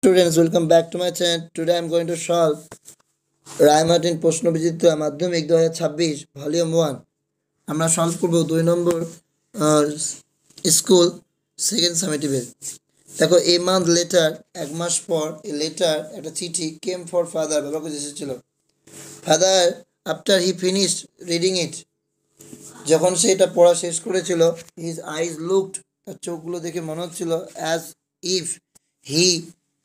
Students, welcome back to my channel. Today I am going to solve Ray Martin প্রশ্নবিচিত্রা মাধ্যমিক 2026 volume 1 আমরা solve করব 2 নম্বর school second সামেটিভের। দেখো a month letter, এক মাস পর a letter একটা চিঠি কেম ফর ফাদার, বাবাকে এসেছিল। Father after he finished reading ইট, যখন সে এটা পড়া শেষ করেছিল, হিজ আইজ লুকড, তার চোখগুলো দেখে মনে হচ্ছিল as if he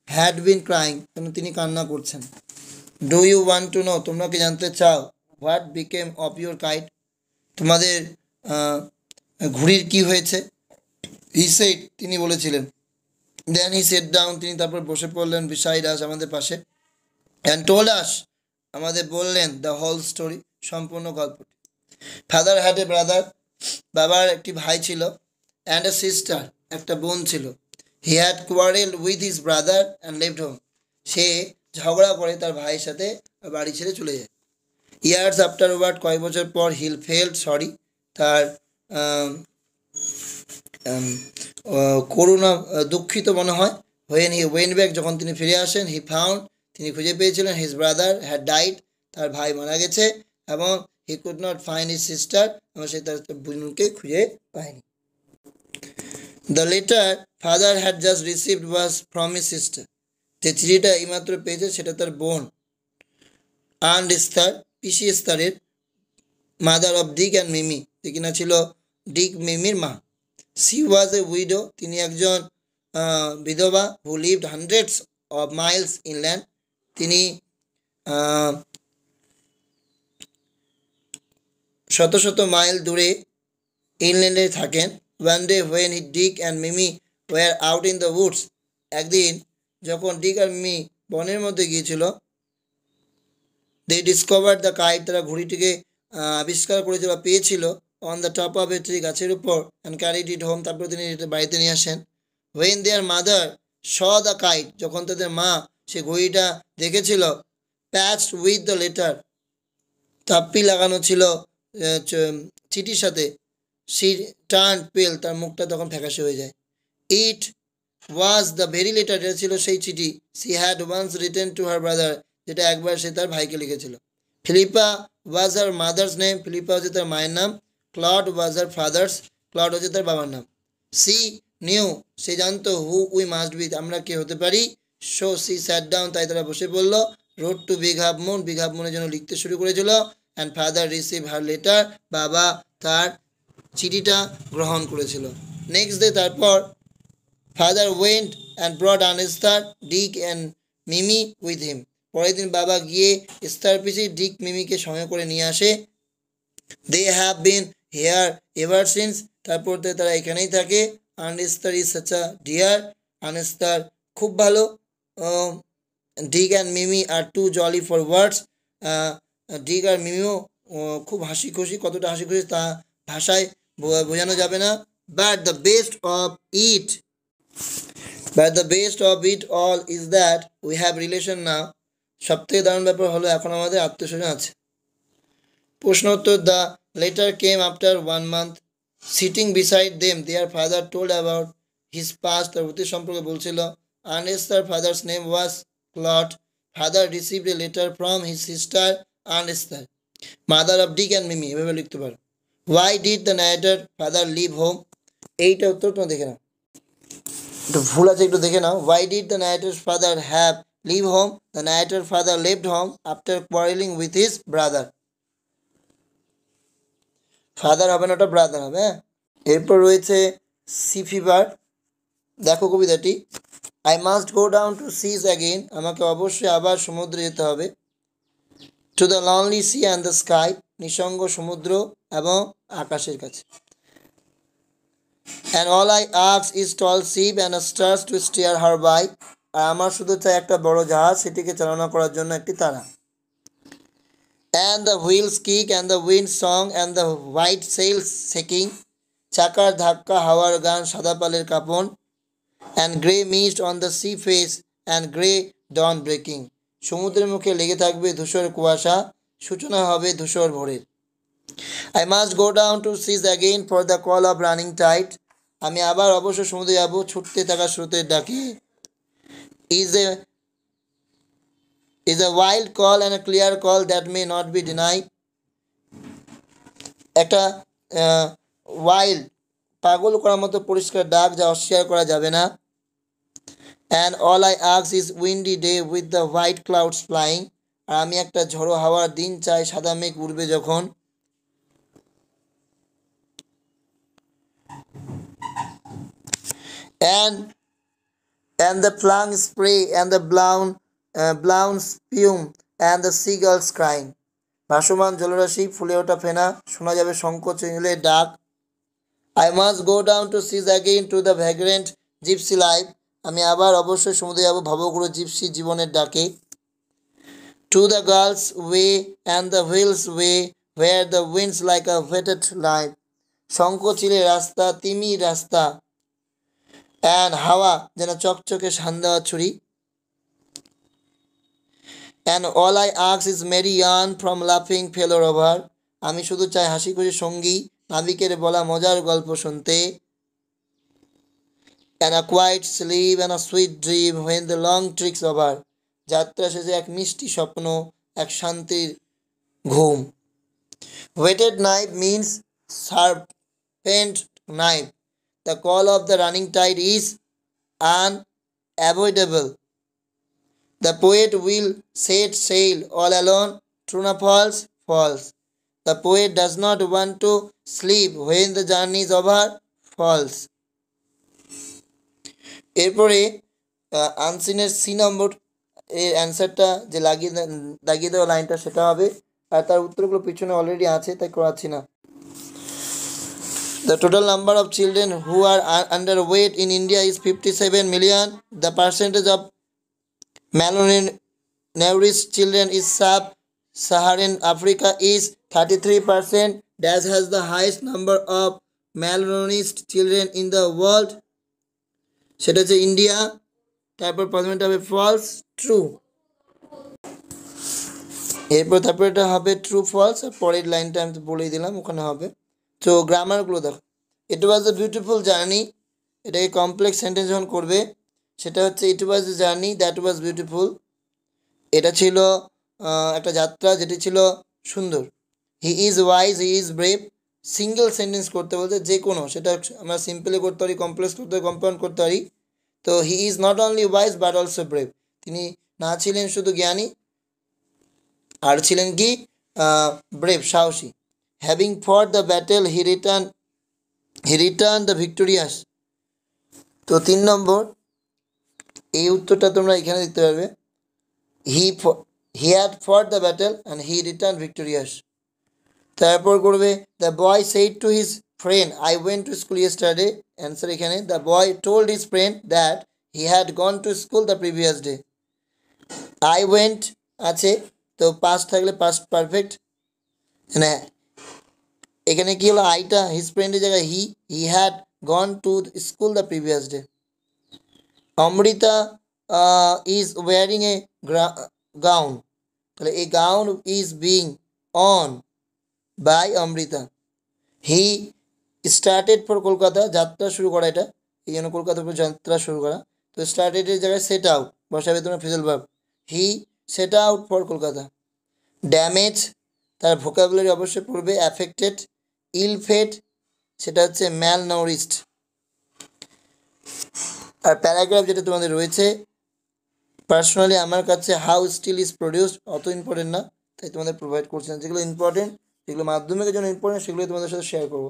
had been crying, কেন তিনি কান্না করছেন। Do you want to know, তোমরা কি জানতে চাও, what became of your kite, তোমাদের ঘুড়ির কি হয়েছে। হি সেড, তিনি বলেছিলেন। দেন হি সেট ডাউন, তিনি তারপর বসে পড়লেন বিসাইড আস, আমাদের পাশে। অ্যান্ড টোল্ড আস, আমাদের বললেন দ্য হোল স্টোরি, সম্পূর্ণ গল্পটি। ফাদার হ্যাড এ ব্রাদার, বাবার একটি ভাই ছিল। অ্যান্ড এ সিস্টার, একটা বোন ছিল। He had quarrel with his brother and left home, সে ঝগড়া করে তার ভাইয়ের সাথে বাড়ি ছেড়ে চলে যায়। ইয়ার্স আফটার ওয়ার্ড, কয়েক বছর পর, হিল ফেল্ড সরি, তার করুণা দুঃখিত মনে হয়। হোয়েন হি ওয়েন্ট ব্যাক, যখন তিনি ফিরে আসেন, হি ফাউন্ড, তিনি খুঁজে পেয়েছিলেন, হিজ ব্রাদার হ্যাড ডাইড, তার ভাই মারা গেছে, এবং he could not find his sister, এবং সে তার বোনকে খুঁজে পায়নি। The letter father had just received was from his sister, যে চিঠিটা এইমাত্র পেয়েছে সেটা তার বোন আন্ট ইস্তার, পিসি ইস্তারের, mother of Dick and Mimi, যে কিনা ছিল ডিক মিমির মা। সি ওয়াজ এ উইডো, তিনি একজন বিধবা, who lived hundreds of miles inland, তিনি শত শত মাইল দূরে ইনল্যান্ডে থাকেন। One day when he Dick and Mimi were out in the woods, একদিন যখন ডিক আর মিমি বনের মধ্যে গিয়েছিল, দে ডিসকভার দ্য কাইট, তারা ঘুড়িটিকে আবিষ্কার করেছিল বা পেয়েছিল, on the top of a tree, গাছের উপর, অ্যান্ড ক্যারিড ইট হোম, তারপর তিনি এটা বাড়িতে নিয়ে আসেন। When there mother saw the kite, যখন তাদের মা সে ঘড়িটা দেখেছিল, প্যাচড উইথ দ্য লেটার, তাপ্পি লাগানো ছিল চিঠির সাথে, সি টার্ন পেল, তার মুখটা তখন ফ্যাকাশে হয়ে যায়। It was the very letter, এটা ছিল সেই চিঠি, she had once written to her brother, যেটা একবার সে তার ভাইকে লিখেছিল। Philippa was her mother's name, Philippa হচ্ছে তার মায়ের নাম। Claude was her father's, Claude হচ্ছে তার বাবার নাম। সি নিউ, সে জানতো, হু উই মাস্ট বি, আমরা কে হতে পারি। সো সি স্যাট ডাউন, তাই তারা বসে পড়লো। Road to Big Half Moon, Big Half মুনের জন্য লিখতে শুরু করেছিল। And father receive her letter, বাবা তার চিঠিটা গ্রহণ করেছিল। নেক্সট ডে, তারপর father went and brought aunt Ester, Dick and Mimi with him, পরের দিন বাবা গিয়ে স্টার পিসি, ডিক মিমিকে সঙ্গে করে নিয়ে আসে। They have been here ever since, তারপর তারা এখানেই থাকে। Aunt Ester is such a dear, aunt Ester খুব ভালো। Dick and Mimi are too jolly for words, Dick আর মিমিও খুব হাসি খুশি, কতটা হাসি খুশি তা ভাষায় বোঝানো যাবে না। But the best of it, but the best of it all is that we have relation now, সব থেকে দারুণ ব্যাপার হলো এখন আমাদের আত্মীয়স্বজন আছে। প্রশ্ন উত্তর, the letter came after 1 month, sitting beside them there father told about his past, তার অতীত সম্পর্কে বলছিল। Aunt Ester father's name was Claude, father received a letter from his sister aunt Ester, mother of Dick and Mimi, এভাবে লিখতে পারো। Why did the narrator father leave home, এইটা উত্তর তোমরা দেখে নাও, একটু ভুল আছে একটু দেখে নাও। Why did the narrator father have leave home, the narrator father left home after quarrelling with his brother, father হবে না, ওটা ব্রাদার হবে। এরপর রয়েছে সি ফিভার, দেখো কবিতাটি। I must go down to seas again, আমাকে অবশ্যই আবার সমুদ্রে যেতে হবে। To the lonely sea and the sky, নিঃসঙ্গ সমুদ্র এবং আকাশের কাছে। And all I ask is tall ship and stars to steer her by, আর আমার শুধু চাই একটা বড় জাহাজ, সেটিকে চালনা করার জন্য একটি তারা। And the wheels kick and the wind song and the white sails shaking, চাকার ধাক্কা, হাওয়ার গান, সাদা পালের কাঁপন। And grey mist on the sea face and grey dawn breaking, সমুদ্রের মুখে লেগে থাকবে ধূসর কুয়াশা, সূচনা হবে ধূসর ভোরের। I must go down to seas again for the call of running tide, আমি আবার অবশ্য সমুদ্রে যাব ছুটতে থাকা স্রোতের ডাকে। is a wild call and a clear call that may not be denied. একটা ওয়াইল্ড পাগল করার মতো পরিষ্কার ডাক যা অস্বীকার করা যাবে না। And all I ask is windy day with the white clouds flying. আর আমি একটা ঝড়ো হাওয়ার দিন চাই, সাদা মেঘ উড়বে যখন। And the flying spray and the blown spume and the seagulls crying. ভাসমান জলরাশি, ফুলে ওঠা ফেনা, শোনা যাবে শঙ্খ চিহ্নের ডাক। I must go down to seas again to the vagrant gypsy life. আমি আবার অবশ্যই সমুদ্রে যাব ভাবগুলো জিপসি জীবনের ডাকে। To the girls way and the wheels way where the winds like a wetted life. শঙ্খ চিলে রাস্তা, তিমি রাস্তা, and হাওয়া যেন চকচকে সান্দেওয়া ছুরি। And all I ask is merry yarn from laughing fellow rover. আমি শুধু চাই হাসি খুশি সঙ্গী, নাবিকের বলা মজার গল্প শুনতে। And a quiet sleep and a sweet dream when the long trick's over. যাত্রা শেষে এক মিষ্টি স্বপ্ন, এক শান্তির ঘুম। Wetted knife means serpent knife. The call of the running tide is unavoidable. The poet will set sail all alone, true falls, falls. The poet does not want to sleep when the journey is over, falls. এরপরে আনসিনের C নম্বর এর অ্যান্সারটা যে দাগিয়ে দেওয়া লাইনটা সেটা হবে, আর তার উত্তরগুলো পিছনে অলরেডি আছে তাই করাচ্ছি না। The total number of children who are underweight in India is 57 million. The percentage of malnourished children in sub-Saharan Africa is 33%. That has the highest number of malnourished children in the world. সেটা হচ্ছে India. তারপর প্রথমেটা হবে false, true. তারপর এটা হবে true false, আর পরের লাইনটা আমি তো বলেই দিলাম ওখানে হবে। তো গ্রামারগুলো দেখো। It was a beautiful journey, এটাকে কমপ্লেক্স সেন্টেন্স যখন করবে সেটা হচ্ছে it was a journey that was beautiful. এটা ছিল একটা যাত্রা যেটি ছিল সুন্দর। He is wise, he is brave. Single sentence করতে বলতে যে কোনো, সেটা আমরা সিম্পলি করতে পারি, কমপ্লেক্স করতে পারি, কম্পাউন্ড করতে পারি। তো he is not only wise but also brave. তিনি না ছিলেন শুধু জ্ঞানী, আর ছিলেন কি ব্রেভ, সাহসী। Having fought the battle he return the victorious. তো 3 নম্বর এই উত্তরটা তোমরা এখানে দেখতে পারবে। He had fought the battle and he return victorious. তারপর করবে the boy said to his friend I went to school yesterday. Answer এখানে the boy told his friend that he had gone to school the previous day. I went আছে, তো past থাকলে past perfect. মানে এখানে কি হলো, আইটা his ফ্রেন্ডের জায়গায় he had gone to school the previous day. Amrita is wearing a gown, তাহলে এই gown is being worn by Amrita. He started for Kolkata, যাত্রা শুরু করা, এটা এই জন্য কলকাতার উপর যাত্রা শুরু করা। তো স্টার্টেডের জায়গায় সেট আউট বসাবে তোমরা phrasal verb. He said out for Kolkata. Damage তার ভোকাবুলারি অবশ্যই পড়বে। অ্যাফেক্টেড, ইল ফেড সেটা হচ্ছে ম্যাল নাউরিস্ট। আর প্যারাগ্রাফ যেটা তোমাদের রয়েছে, পার্সোনালি আমার কাছে হাউ স্টিল ইজ প্রডিউসড অত ইম্পর্টেন্ট না, তাই তোমাদের প্রোভাইড করছি না। যেগুলো ইম্পর্টেন্ট, যেগুলো মাধ্যমিকের জন্য ইম্পর্টেন্ট, সেগুলোই তোমাদের সাথে শেয়ার করবো।